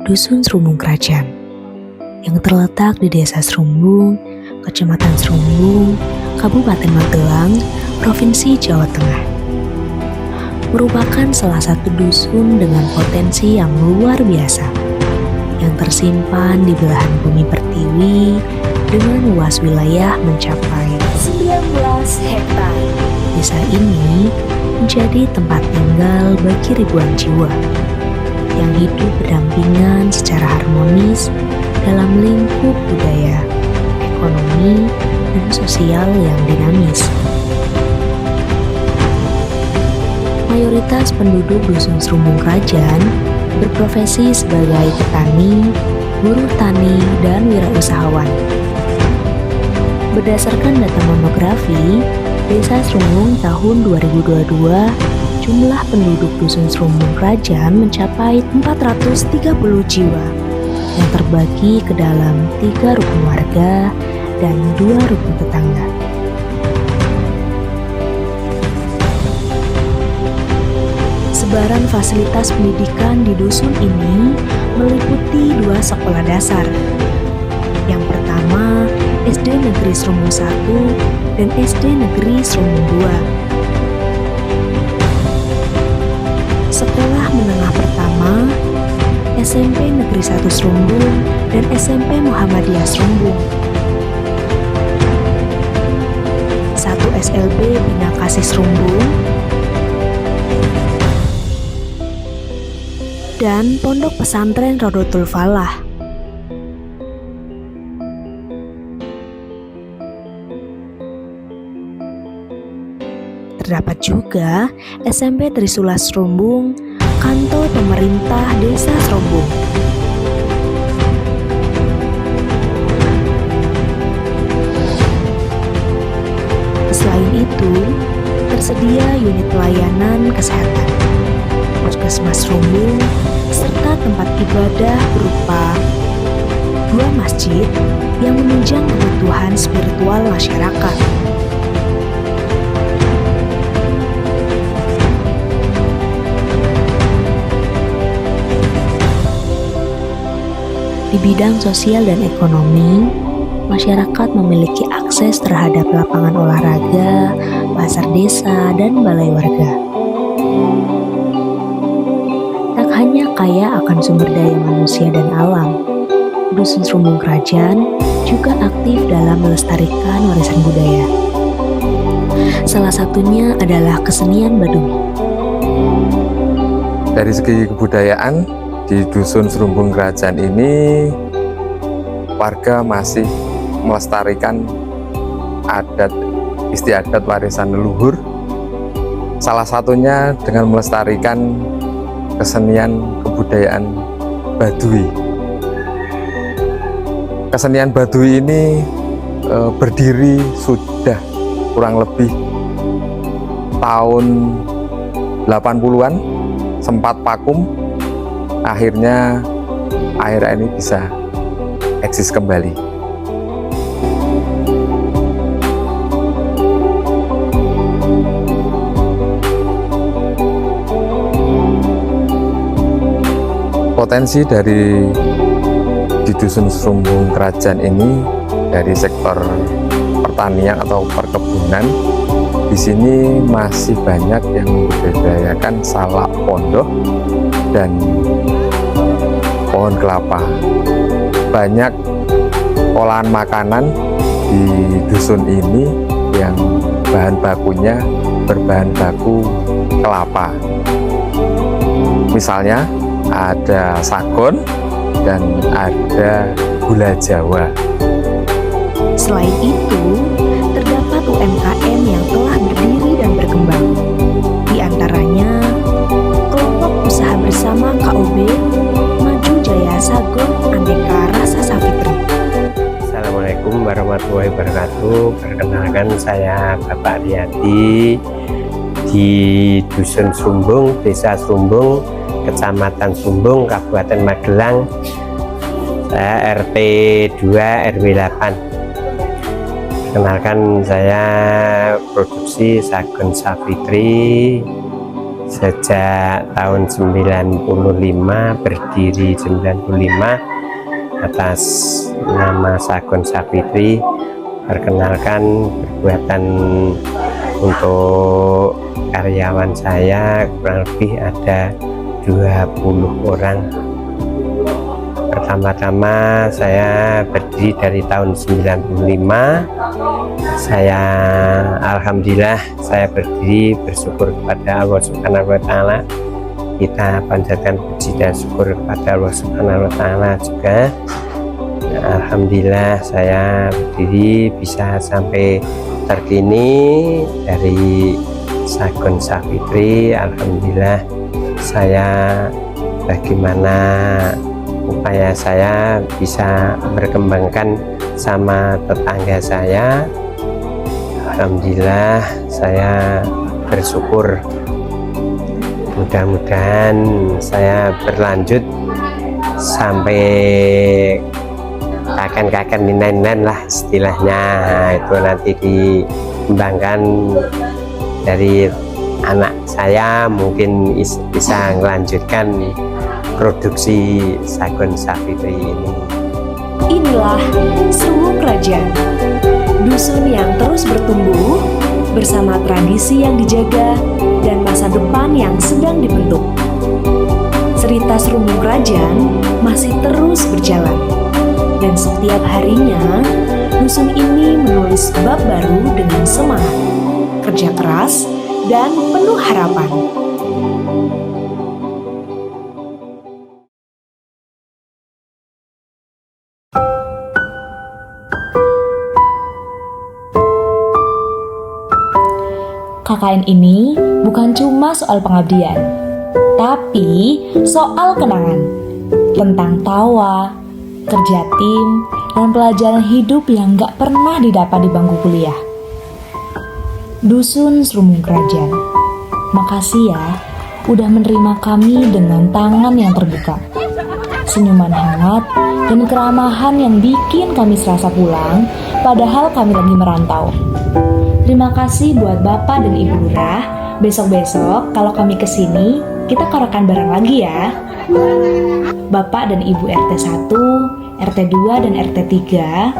Dusun Serumbung Kerajaan yang terletak di Desa Serumbung, Kecamatan Serumbung, Kabupaten Magelang, Provinsi Jawa Tengah. Merupakan salah satu dusun dengan potensi yang luar biasa, yang tersimpan di belahan bumi pertiwi dengan luas wilayah mencapai 19 hektar. Desa ini menjadi tempat tinggal bagi ribuan jiwa yang hidup berdampingan secara harmonis dalam lingkup budaya, ekonomi, dan sosial yang dinamis. Mayoritas penduduk Dusun Serumbung Kerajaan berprofesi sebagai petani, buruh tani, dan wirausahawan. Berdasarkan data monografi, Desa Serumbung tahun 2022, jumlah penduduk Dusun Serumbung Kerajaan mencapai 430 jiwa yang terbagi ke dalam 3 rukun warga dan 2 rukun tetangga. Sebaran fasilitas pendidikan di dusun ini meliputi 2 sekolah dasar. Yang pertama, SD Negeri Serumbung 1 dan SD Negeri Serumbung 2. Sekolah menengah pertama, SMP Negeri 1 Serumbung dan SMP Muhammadiyah Serumbung. 1 SLB Bina Kasih Serumbung dan Pondok Pesantren Rodotul Falah. Terdapat juga SMP Trisula Serumbung, Kantor Pemerintah Desa Serumbung. Selain itu, tersedia unit pelayanan kesehatan, Puskesmas Serumbung, serta tempat ibadah berupa 2 masjid yang menunjang kebutuhan spiritual masyarakat. Di bidang sosial dan ekonomi, masyarakat memiliki akses terhadap lapangan olahraga, pasar desa, dan balai warga. Tak hanya kaya akan sumber daya manusia dan alam, Dusun Serumbung Kerajaan juga aktif dalam melestarikan warisan budaya. Salah satunya adalah kesenian Baduy. Dari segi kebudayaan, di Dusun Serumbung Kerajaan ini warga masih melestarikan adat istiadat warisan leluhur. Salah satunya dengan melestarikan kesenian kebudayaan Baduy. Kesenian Baduy ini berdiri sudah kurang lebih tahun 80-an, sempat vakum. Akhirnya ini bisa eksis kembali. Potensi di Dusun Serumbung Kerajaan ini dari sektor pertanian atau perkebunan, di sini masih banyak yang membudidayakan salak pondok dan pohon kelapa. Banyak olahan makanan di dusun ini yang bahan bakunya berbahan baku kelapa. Misalnya ada sagon dan ada gula Jawa. Selain itu, terdapat UMKM yang telah berdiri dan berkembang. Di antaranya kelompok usaha bersama KOB Maju Jaya Sagon Aneka Rasa Safitri. Assalamualaikum warahmatullahi wabarakatuh. Perkenalkan, saya Bapak Riyadi di Dusun Serumbung, Desa Serumbung, Kecamatan Serumbung, Kabupaten Magelang. Saya RT 2 RW 8. Perkenalkan, saya produksi Sagon Safitri sejak tahun 95, berdiri 95 atas nama Sagon Sapitri. Perkenalkan, perbuatan untuk karyawan saya kurang lebih ada 20 orang. Pertama-tama saya berdiri dari tahun 95. Saya alhamdulillah saya berdiri bersyukur kepada Allah Subhanahu wa taala. Kita panjatkan puji dan syukur kepada Allah Subhanahu wa taala juga. Alhamdulillah saya berdiri bisa sampai terkini dari Sagon Sapitri. Alhamdulillah saya bagaimana upaya saya bisa berkembangkan sama tetangga saya. Alhamdulillah saya bersyukur, mudah-mudahan saya berlanjut sampai kakan-kakan ninen lah istilahnya, itu nanti dikembangkan dari anak saya, mungkin bisa melanjutkan produksi Sagon Sapitri ini. Inilah Srumbung Kerajaan, dusun yang terus bertumbuh bersama tradisi yang dijaga dan masa depan yang sedang dibentuk. Cerita Srumbung Kerajaan masih terus berjalan, dan setiap harinya dusun ini menulis bab baru dengan semangat, kerja keras, dan penuh harapan. KKN ini bukan cuma soal pengabdian, tapi soal kenangan tentang tawa, kerja tim, dan pelajaran hidup yang gak pernah didapat di bangku kuliah. Dusun Srumbung Kerajaan, makasih ya udah menerima kami dengan tangan yang terbuka, senyuman hangat, dan keramahan yang bikin kami serasa pulang padahal kami lagi merantau. Terima kasih buat Bapak dan Ibu Lurah. Besok-besok kalau kami kesini, kita karaokean bareng lagi ya. Bapak dan Ibu RT 1, RT 2 dan RT 3,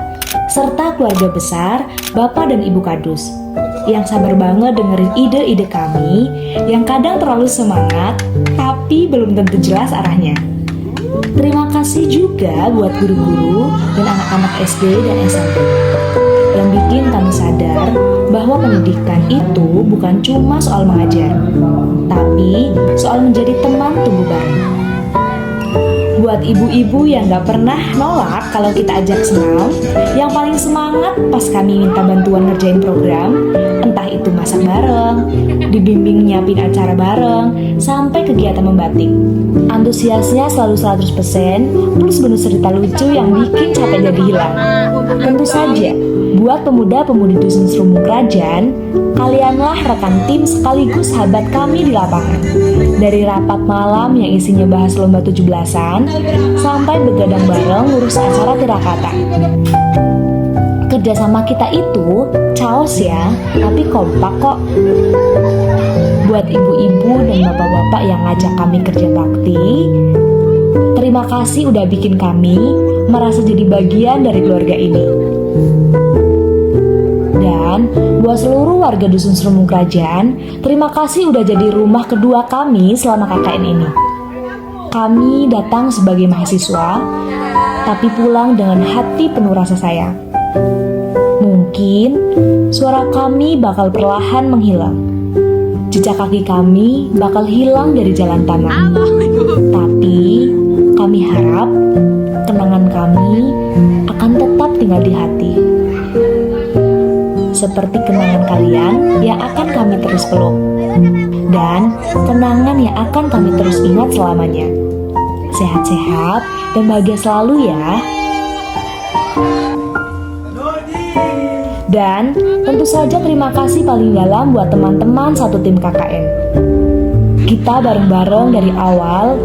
serta keluarga besar Bapak dan Ibu Kadus yang sabar banget dengerin ide-ide kami yang kadang terlalu semangat tapi belum tentu jelas arahnya. Terima kasih juga buat guru-guru dan anak-anak SD dan SMP yang bikin kami sadar bahwa pendidikan itu bukan cuma soal mengajar, tapi soal menjadi teman tumbuh bareng. Buat ibu-ibu yang gak pernah nolak kalau kita ajak senam, yang paling semangat pas kami minta bantuan ngerjain program, entah itu masak bareng, dibimbing nyiapin acara bareng, sampai kegiatan membatik. Antusiasnya selalu 100%, plus bonus cerita lucu yang bikin capek jadi hilang. Tentu saja, buat pemuda-pemudi dusun Srumbung Kerajaan, kalianlah rekan tim sekaligus sahabat kami di lapangan. Dari rapat malam yang isinya bahas lomba 17-an, sampai begadang bareng ngurus acara tirakata. Kerjasama kita itu chaos ya, tapi kompak kok. Buat ibu-ibu dan bapak-bapak yang ngajak kami kerja bakti, terima kasih udah bikin kami merasa jadi bagian dari keluarga ini. Dan buat seluruh warga dusun Srumbung Kerajaan, terima kasih udah jadi rumah kedua kami selama KKN ini. Kami datang sebagai mahasiswa, tapi pulang dengan hati penuh rasa sayang. Mungkin suara kami bakal perlahan menghilang, jejak kaki kami bakal hilang dari jalan tanah. Tapi kami harap kenangan kami akan tetap tinggal di hati, seperti kenangan kalian yang akan kami terus peluk, dan kenangan yang akan kami terus ingat selamanya. Sehat-sehat dan bahagia selalu ya. Dan tentu saja terima kasih paling dalam buat teman-teman satu tim KKN. Kita bareng-bareng dari awal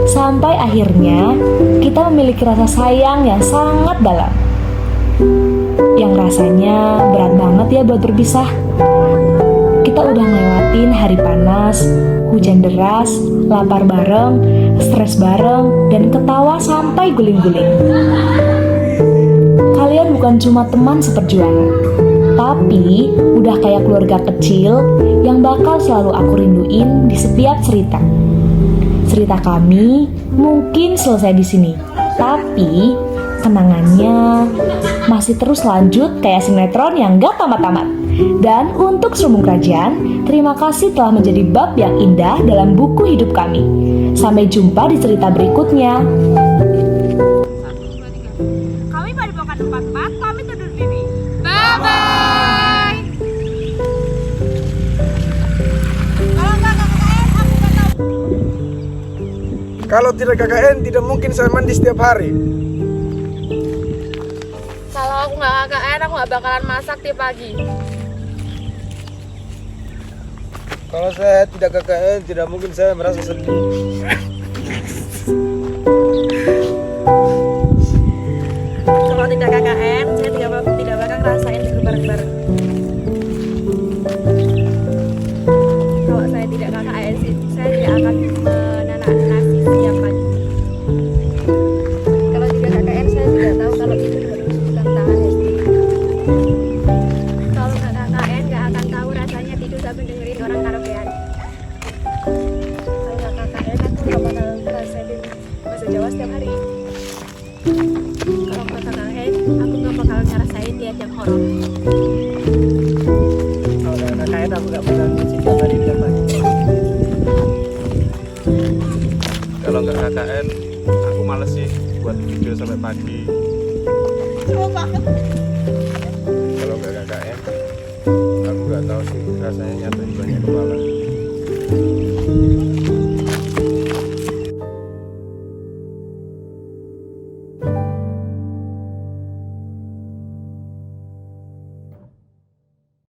sampai akhirnya kita memiliki rasa sayang yang sangat dalam. yang rasanya berat banget ya buat berpisah. Kita udah ngelewatin hari panas, hujan deras, lapar bareng, stres bareng, dan ketawa sampai guling-guling. Kalian bukan cuma teman seperjuangan, tapi udah kayak keluarga kecil yang bakal selalu aku rinduin di setiap cerita. Cerita kami mungkin selesai di sini, tapi kenangannya masih terus lanjut kayak sinetron yang gak tamat-tamat. Dan untuk Serumbung Kerajaan, terima kasih telah menjadi bab yang indah dalam buku hidup kami. Sampai jumpa di cerita berikutnya. Kami padepokan 44, kami undur diri. Bye-bye. Kalau nggak KKN, aku nggak tahu. Kalau tidak KKN, tidak mungkin saya mandi setiap hari. Kalau aku nggak KKN, aku nggak bakalan masak tiap pagi. Kalau saya tidak KKN, tidak mungkin saya merasa sedih. Kalau tidak KKN, saya tidak bakal ngerasain hidup bareng-bareng. Kalau saya tidak KKN, saya tidak akan menanam nasi setiap pagi. Kalau tidak KKN, saya tidak tahu kalau itu harus tantangan SD. Kalau nggak KKN, nggak akan tahu rasanya tidur sambil dengerin orang karaokean. Kalau nggak KKN, aku nggak bakal ngerasain bahasa Jawa setiap hari. Kalau nggak KKN, aku nggak bakal ngerasain lihat yang horor. Kalau tidak KKN, aku nggak pernah cuci setiap hari tiap pagi. Kalau nggak KKN, aku males sih buat video sampai pagi. Kalau nggak KKN, aku nggak tahu sih rasanya nyata